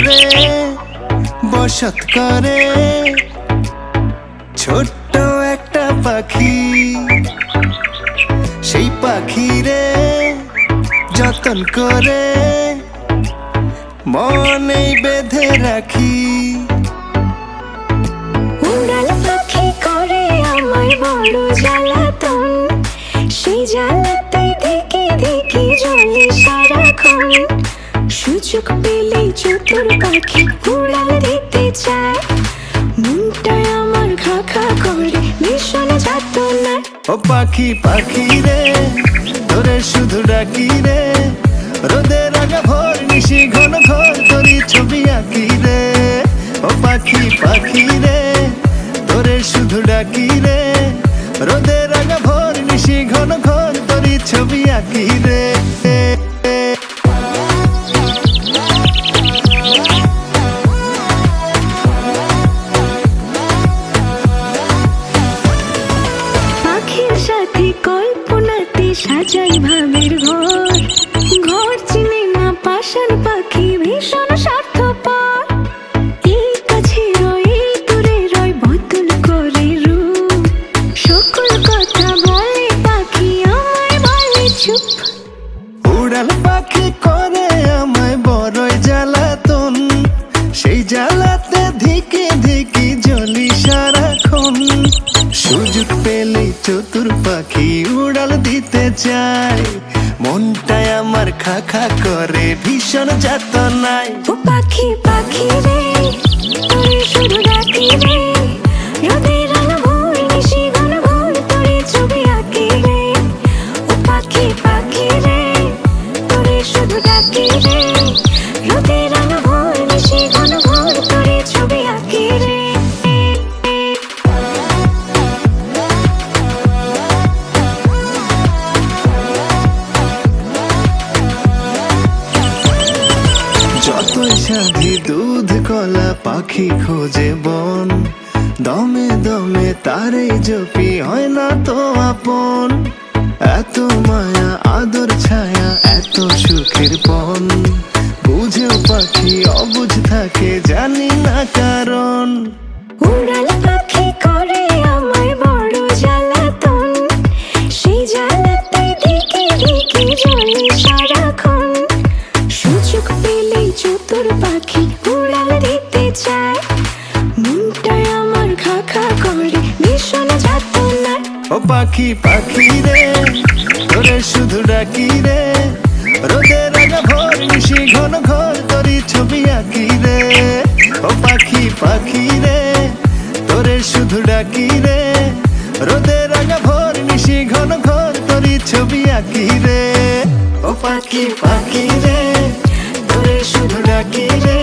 ঘরে বসত করে ছোট্ট একটা পাখি। সেই পাখিরে যতন করে মনে বেঁধে রাখি। উড়াল পাখি করে আমায় বড় জ্বালাতন, সেই জ্বালাতে দেখে দেখে জ্বলে সারাক্ষণ। সুযোগ পেলেই চতুর পাখি উড়াল দিতে চায়, মনটায় আমার খা খা করে ভীষণ যাতনায়। ও পাখি পাখি রে তোরে শুধু ডাকি রে, রোদের আগা ভোর নিশি ঘন ঘোর তোরই ছবি আঁকি রে। ও পাখি পাখি রে তোরে শুধু ডাকি রে, রোদের আগা ভোর নিশি ঘন ঘোর তোরই ছবি আঁকি রে। পাখির সাথে কল্পনাতে সাজাই ভাবের ঘর, ঘর চিনে না পাষাণ পাখি ভীষণ স্বার্থপর। এই কাছে রয় এই দূরে রয় বদল করে রূপ, সকল কথা বলে পাখি আমায় বলে চুপ। উড়াল পাখি করে আমায় বড়ই জ্বালাতন, সেই জ্বালাতে ধিকে ধিকে জ্বলি সারাক্ষণ। সুযোগ পেলে চতুর পাখি উড়াল দিতে চায়, মনটায় আমার খা খা করে ভীষণ যাতনায়। ও পাখি পাখি রে তোরে শুধু ডাকি রে, রোদের আলো ভোর নিশি ঘন ঘোর তোরে ছবি আঁকি রে। ও পাখি পাখি রে তোরে শুধু ডাকি রে, রোদের আলো ভোর নিশি ঘন ঘোর তোরে ছবি আঁকি রে। যতই সাধি দুধ কলা পাখি খোঁজে বন, দমে দমে তারে জপি হয় না তো আপন। এত মায়া আদর ছায়া এত সুখের পন, বুঝেও পাখি অবুঝ থাকে জানি না কারণ। উড়াল পাখি করে আমায় বড় জ্বালাতন, সেই জ্বালাতে দেখে দেখে জ্বলে সারাক্ষণ। সুযোগ পেলেই চতুর পাখি উড়াল দিতে চায়, মনটায় আমার খা খা করে ভীষণ যাতনায়। ও পাখি পাখি রে তোরে শুধু ডাকি রে, রোদের আগা ভোর নিশি ঘন ঘোর তোরই ছবি আঁকি রে। ও পাখি পাখি রে তোরে শুধু ডাকি রে, রোদের আগা ভোর নিশি ঘন ঘোর তোরই ছবি আঁকি রে। ও পাখি পাখি রে তোরে শুধু ডাকি রে,